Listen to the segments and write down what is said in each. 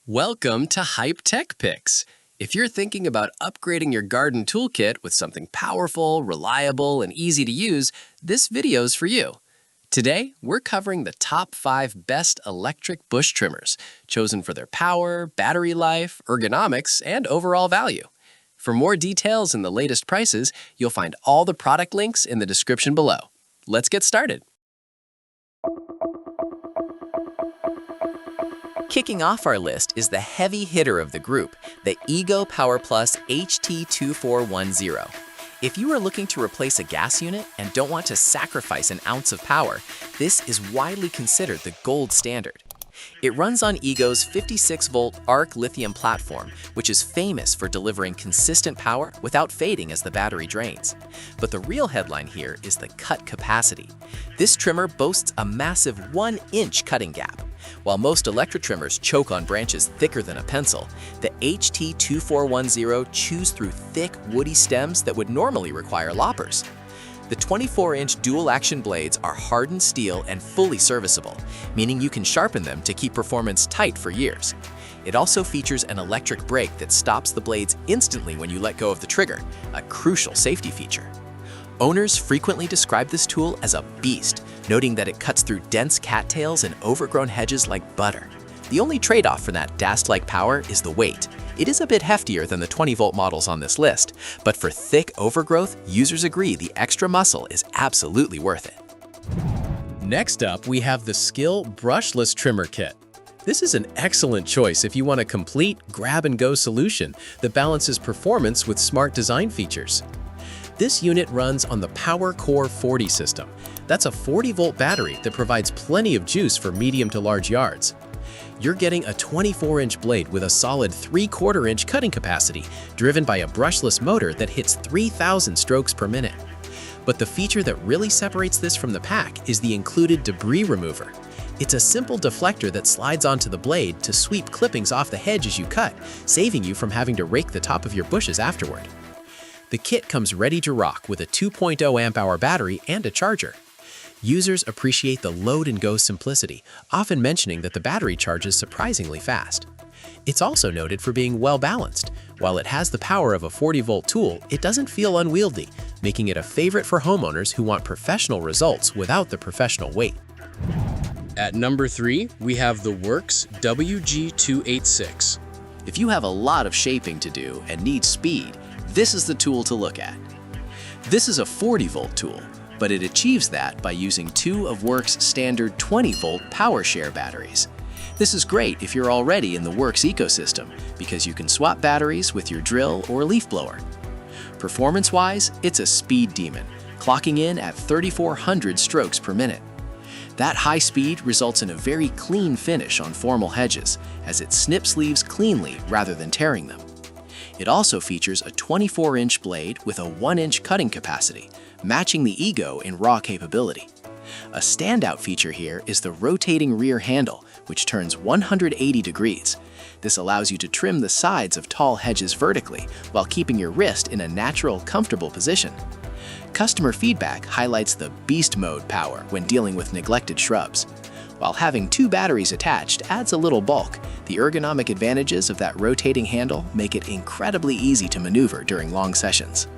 Welcome to Hype Tech Picks. If you're thinking about upgrading your garden toolkit with something powerful, reliable, and easy to use, this video's for you. Today, we're covering the top 5 best electric bush trimmers, chosen for their power, battery life, ergonomics, and overall value. For more details and the latest prices, you'll find all the product links in the description below. Let's get started. Kicking off our list is the heavy hitter of the group, the Ego Power Plus HT2410. If you are looking to replace a gas unit and don't want to sacrifice an ounce of power, this is widely considered the gold standard. It runs on Ego's 56-volt ARC lithium platform, which is famous for delivering consistent power without fading as the battery drains. But the real headline here is the cut capacity. This trimmer boasts a massive 1-inch cutting gap. While most electric trimmers choke on branches thicker than a pencil, the HT2410 chews through thick, woody stems that would normally require loppers. The 24-inch dual-action blades are hardened steel and fully serviceable, meaning you can sharpen them to keep performance tight for years. It also features an electric brake that stops the blades instantly when you let go of the trigger, a crucial safety feature. Owners frequently describe this tool as a beast, noting that it cuts through dense cattails and overgrown hedges like butter. The only trade-off for that dast-like power is the weight. It is a bit heftier than the 20-volt models on this list, but for thick overgrowth, users agree the extra muscle is absolutely worth it. Next up, we have the Skil Brushless Trimmer Kit. This is an excellent choice if you want a complete grab-and-go solution that balances performance with smart design features. This unit runs on the Power Core 40 system. That's a 40-volt battery that provides plenty of juice for medium to large yards. You're getting a 24-inch blade with a solid 3/4-inch cutting capacity, driven by a brushless motor that hits 3,000 strokes per minute. But the feature that really separates this from the pack is the included debris remover. It's a simple deflector that slides onto the blade to sweep clippings off the hedge as you cut, saving you from having to rake the top of your bushes afterward. The kit comes ready to rock with a 2.0 amp-hour battery and a charger. Users appreciate the load-and-go simplicity, often mentioning that the battery charges surprisingly fast. It's also noted for being well-balanced. While it has the power of a 40-volt tool, it doesn't feel unwieldy, making it a favorite for homeowners who want professional results without the professional weight. At number 3, we have the WORX WG286. If you have a lot of shaping to do and need speed, this is the tool to look at. This is a 40-volt tool, but it achieves that by using 2 of WORX' standard 20-volt PowerShare batteries. This is great if you're already in the WORX ecosystem, because you can swap batteries with your drill or leaf blower. Performance-wise, it's a speed demon, clocking in at 3,400 strokes per minute. That high speed results in a very clean finish on formal hedges, as it snips leaves cleanly rather than tearing them. It also features a 24-inch blade with a 1-inch cutting capacity, matching the Ego in raw capability. A standout feature here is the rotating rear handle, which turns 180 degrees. This allows you to trim the sides of tall hedges vertically while keeping your wrist in a natural, comfortable position. Customer feedback highlights the beast mode power when dealing with neglected shrubs. While having 2 batteries attached adds a little bulk, the ergonomic advantages of that rotating handle make it incredibly easy to maneuver during long sessions.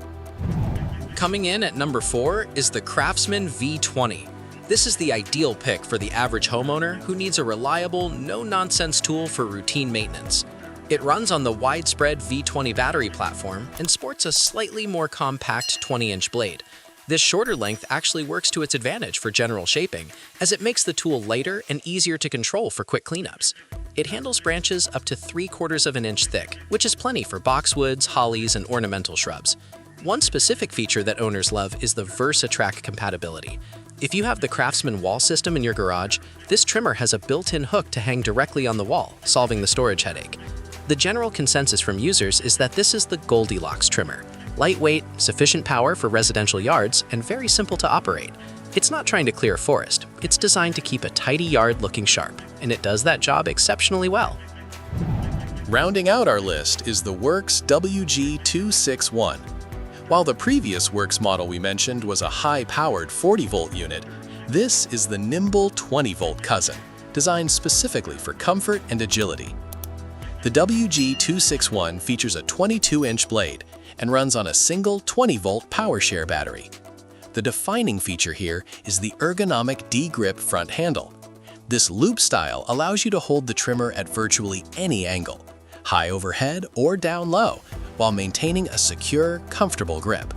Coming in at number 4 is the CRAFTSMAN V20. This is the ideal pick for the average homeowner who needs a reliable, no-nonsense tool for routine maintenance. It runs on the widespread V20 battery platform and sports a slightly more compact 20-inch blade. This shorter length actually works to its advantage for general shaping, as it makes the tool lighter and easier to control for quick cleanups. It handles branches up to 3/4 of an inch thick, which is plenty for boxwoods, hollies, and ornamental shrubs. One specific feature that owners love is the VersaTrack compatibility. If you have the CRAFTSMAN wall system in your garage, this trimmer has a built-in hook to hang directly on the wall, solving the storage headache. The general consensus from users is that this is the Goldilocks trimmer. Lightweight, sufficient power for residential yards, and very simple to operate. It's not trying to clear a forest, it's designed to keep a tidy yard looking sharp, and it does that job exceptionally well. Rounding out our list is the WORX WG261. While the previous WORX model we mentioned was a high-powered 40-volt unit, this is the nimble 20-volt cousin, designed specifically for comfort and agility. The WG261 features a 22-inch blade and runs on a single 20-volt PowerShare battery. The defining feature here is the ergonomic D-grip front handle. This loop style allows you to hold the trimmer at virtually any angle, high overhead or down low, while maintaining a secure, comfortable grip.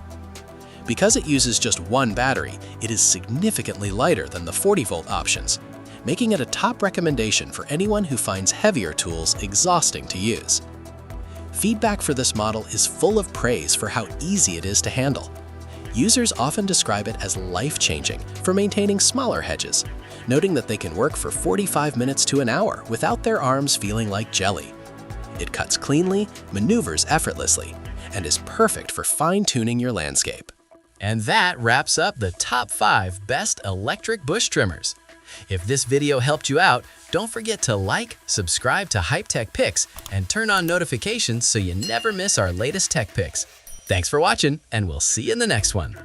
Because it uses just one battery, it is significantly lighter than the 40-volt options, making it a top recommendation for anyone who finds heavier tools exhausting to use. Feedback for this model is full of praise for how easy it is to handle. Users often describe it as life-changing for maintaining smaller hedges, noting that they can work for 45 minutes to an hour without their arms feeling like jelly. It cuts cleanly, maneuvers effortlessly, and is perfect for fine-tuning your landscape. And that wraps up the top 5 best electric bush trimmers. If this video helped you out, don't forget to like, subscribe to Hype Tech Picks, and turn on notifications so you never miss our latest tech picks. Thanks for watching, and we'll see you in the next one.